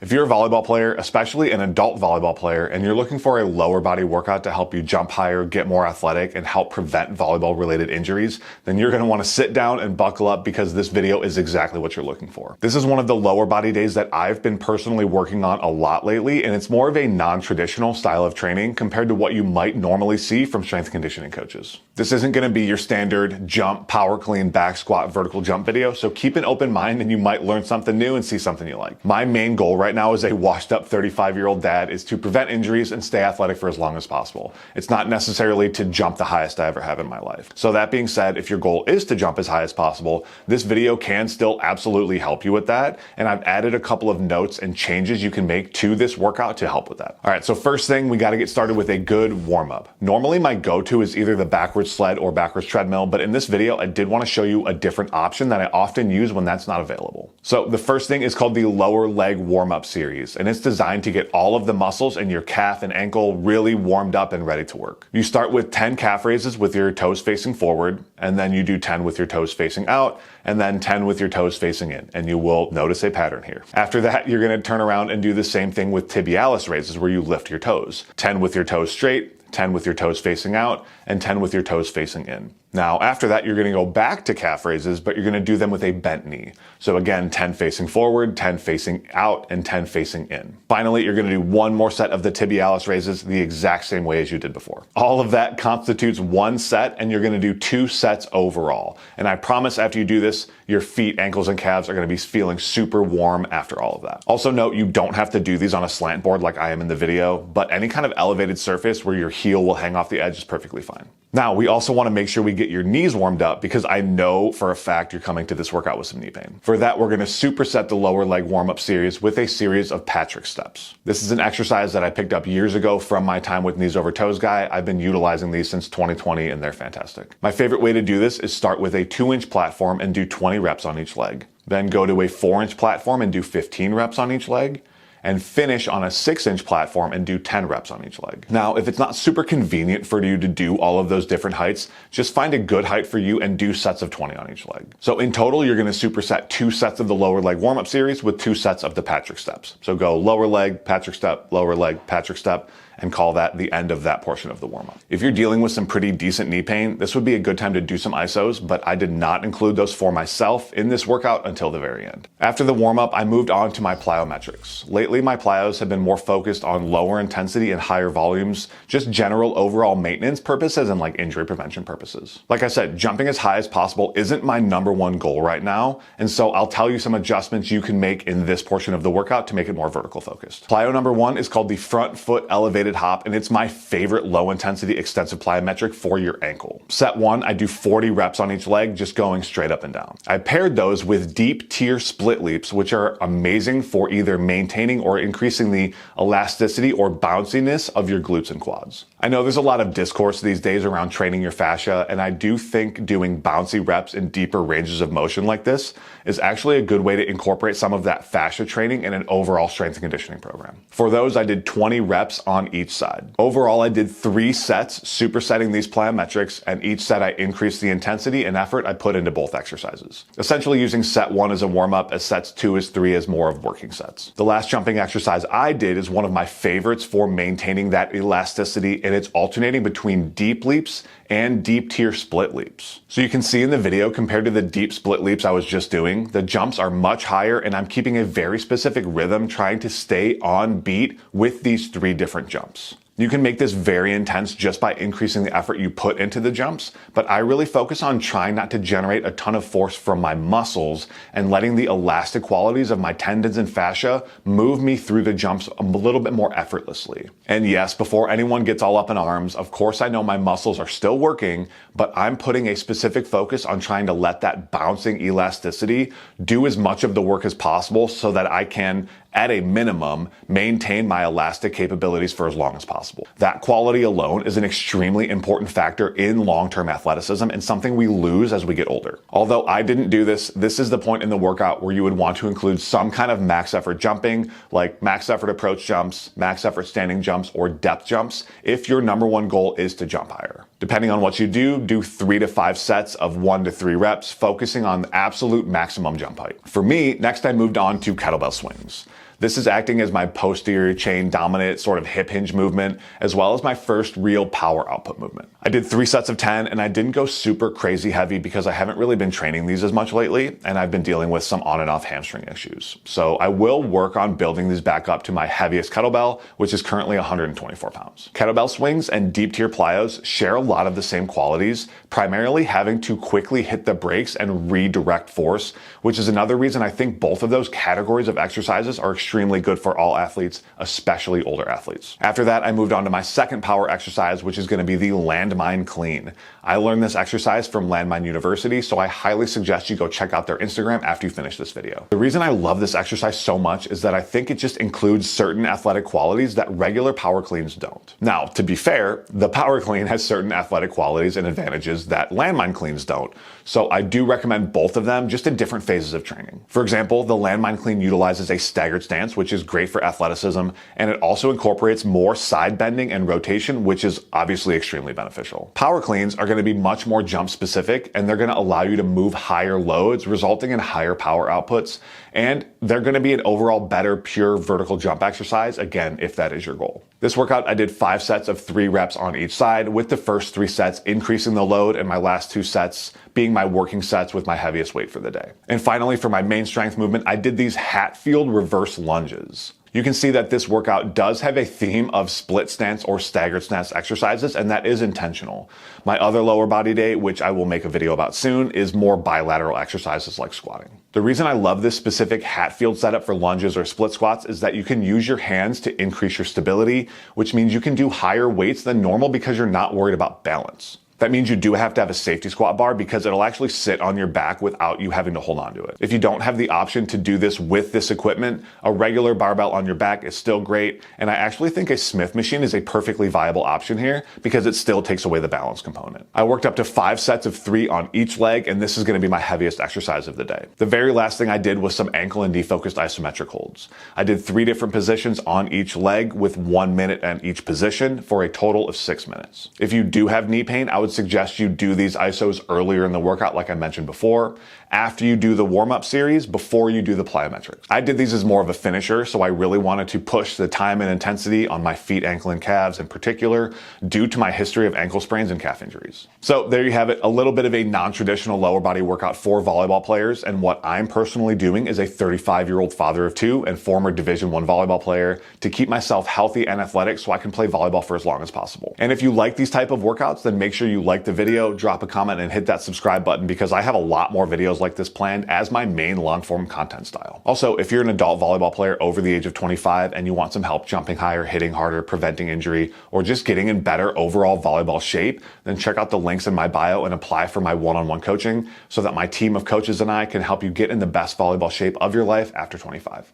If you're a volleyball player, especially an adult volleyball player, and you're looking for a lower body workout to help you jump higher, get more athletic, and help prevent volleyball related injuries, then you're going to want to sit down and buckle up because this video is exactly what you're looking for. This is one of the lower body days that I've been personally working on a lot lately, and it's more of a non-traditional style of training compared to what you might normally see from strength conditioning coaches. This isn't going to be your standard jump, power clean, back squat, vertical jump video, so keep an open mind and you might learn something new and see something you like. My main goal right now as a washed up 35-year-old dad is to prevent injuries and stay athletic for as long as possible. It's not necessarily to jump the highest I ever have in my life. So that being said, if your goal is to jump as high as possible, this video can still absolutely help you with that. And I've added a couple of notes and changes you can make to this workout to help with that. All right, so first thing, we got to get started with a good warm up. Normally my go-to is either the backwards sled or backwards treadmill, but in this video, I did want to show you a different option that I often use when that's not available. So the first thing is called the lower leg warm-up series, and it's designed to get all of the muscles in your calf and ankle really warmed up and ready to work. You start with 10 calf raises with your toes facing forward, and then you do 10 with your toes facing out, and then 10 with your toes facing in, and you will notice a pattern here. After that, you're going to turn around and do the same thing with tibialis raises where you lift your toes. 10 with your toes straight, 10 with your toes facing out, and 10 with your toes facing in. Now, after that, you're going to go back to calf raises, but you're going to do them with a bent knee. So again, 10 facing forward, 10 facing out, and 10 facing in. Finally, you're going to do one more set of the tibialis raises the exact same way as you did before. All of that constitutes one set, and you're going to do 2 sets overall. And I promise after you do this, your feet, ankles, and calves are going to be feeling super warm after all of that. Also note, you don't have to do these on a slant board like I am in the video, but any kind of elevated surface where your heel will hang off the edge is perfectly fine. Now, we also want to make sure we get your knees warmed up because I know for a fact you're coming to this workout with some knee pain. For that, we're going to superset the lower leg warm-up series with a series of Patrick steps. This is an exercise that I picked up years ago from my time with Knees Over Toes guy. I've been utilizing these since 2020 and they're fantastic. My favorite way to do this is start with a 2-inch platform and do 20 reps on each leg. Then go to a 4-inch platform and do 15 reps on each leg, and finish on a 6-inch platform and do 10 reps on each leg. Now, if it's not super convenient for you to do all of those different heights, just find a good height for you and do sets of 20 on each leg. So in total, you're gonna superset 2 sets of the lower leg warm-up series with 2 sets of the Patrick steps. So go lower leg, Patrick step, lower leg, Patrick step, and call that the end of that portion of the warm-up. If you're dealing with some pretty decent knee pain, this would be a good time to do some isos, but I did not include those for myself in this workout until the very end. After the warm-up, I moved on to my plyometrics. Lately, my plyos have been more focused on lower intensity and higher volumes, just general overall maintenance purposes and like injury prevention purposes. Like I said, jumping as high as possible isn't my #1 goal right now, and so I'll tell you some adjustments you can make in this portion of the workout to make it more vertical focused. Plyo #1 is called the front foot elevated hop, and it's my favorite low intensity extensive plyometric for your ankle. Set 1, I do 40 reps on each leg, just going straight up and down. I paired those with deep tier split leaps, which are amazing for either maintaining or increasing the elasticity or bounciness of your glutes and quads. I know there's a lot of discourse these days around training your fascia, and I do think doing bouncy reps in deeper ranges of motion like this is actually a good way to incorporate some of that fascia training in an overall strength and conditioning program. For those, I did 20 reps on each side. Overall, I did 3 sets supersetting these plyometrics, and each set I increased the intensity and effort I put into both exercises. Essentially using set 1 as a warm-up, as sets 2 as 3 as more of working sets. The last jumping exercise I did is one of my favorites for maintaining that elasticity, and it's alternating between deep leaps and deep tier split leaps. So you can see in the video, compared to the deep split leaps I was just doing, the jumps are much higher and I'm keeping a very specific rhythm trying to stay on beat with these 3 different jumps. You can make this very intense just by increasing the effort you put into the jumps, but I really focus on trying not to generate a ton of force from my muscles and letting the elastic qualities of my tendons and fascia move me through the jumps a little bit more effortlessly. And yes, before anyone gets all up in arms, of course I know my muscles are still working, but I'm putting a specific focus on trying to let that bouncing elasticity do as much of the work as possible so that I can, at a minimum, maintain my elastic capabilities for as long as possible. That quality alone is an extremely important factor in long-term athleticism and something we lose as we get older. Although I didn't do this, this is the point in the workout where you would want to include some kind of max effort jumping, like max effort approach jumps, max effort standing jumps, or depth jumps, if your #1 goal is to jump higher. Depending on what you do 3 to 5 sets of 1 to 3 reps, focusing on the absolute maximum jump height. For me, next I moved on to kettlebell swings. This is acting as my posterior chain dominant sort of hip hinge movement, as well as my first real power output movement. I did 3 sets of 10, and I didn't go super crazy heavy because I haven't really been training these as much lately, and I've been dealing with some on and off hamstring issues. So I will work on building these back up to my heaviest kettlebell, which is currently 124 pounds. Kettlebell swings and deep tier plyos share a lot of the same qualities, primarily having to quickly hit the brakes and redirect force, which is another reason I think both of those categories of exercises are extremely good for all athletes, especially older athletes. After that, I moved on to my second power exercise, which is going to be the landmine clean. I learned this exercise from Landmine University, so I highly suggest you go check out their Instagram after you finish this video. The reason I love this exercise so much is that I think it just includes certain athletic qualities that regular power cleans don't. Now, to be fair, the power clean has certain athletic qualities and advantages that landmine cleans don't. So I do recommend both of them, just in different phases of training. For example, the landmine clean utilizes a staggered stance, which is great for athleticism, and it also incorporates more side bending and rotation, which is obviously extremely beneficial. Power cleans are going to be much more jump specific, and they're going to allow you to move higher loads, resulting in higher power outputs, and they're going to be an overall better pure vertical jump exercise, again, if that is your goal. This workout, I did 5 sets of 3 reps on each side, with the first 3 sets increasing the load and my last 2 sets being my working sets with my heaviest weight for the day. And finally, for my main strength movement, I did these Hatfield reverse lunges. You can see that this workout does have a theme of split stance or staggered stance exercises, and that is intentional. My other lower body day, which I will make a video about soon, is more bilateral exercises like squatting. The reason I love this specific Hatfield setup for lunges or split squats is that you can use your hands to increase your stability, which means you can do higher weights than normal because you're not worried about balance. That means you do have to have a safety squat bar because it'll actually sit on your back without you having to hold on to it. If you don't have the option to do this with this equipment, a regular barbell on your back is still great, and I actually think a Smith machine is a perfectly viable option here because it still takes away the balance component. I worked up to 5 sets of 3 on each leg, and this is going to be my heaviest exercise of the day. The very last thing I did was some ankle and knee-focused isometric holds. I did 3 different positions on each leg with 1 minute in each position for a total of 6 minutes. If you do have knee pain, I would suggest you do these isos earlier in the workout, like I mentioned before, after you do the warm-up series, before you do the plyometrics. I did these as more of a finisher, so I really wanted to push the time and intensity on my feet, ankle, and calves in particular, due to my history of ankle sprains and calf injuries. So there you have it, a little bit of a non-traditional lower body workout for volleyball players, and what I'm personally doing as a 35-year-old father of 2 and former Division I volleyball player to keep myself healthy and athletic so I can play volleyball for as long as possible. And if you like these type of workouts, then make sure you like the video, drop a comment, and hit that subscribe button because I have a lot more videos like this planned as my main long-form content style. Also, if you're an adult volleyball player over the age of 25 and you want some help jumping higher, hitting harder, preventing injury, or just getting in better overall volleyball shape, then check out the links in my bio and apply for my one-on-one coaching so that my team of coaches and I can help you get in the best volleyball shape of your life after 25.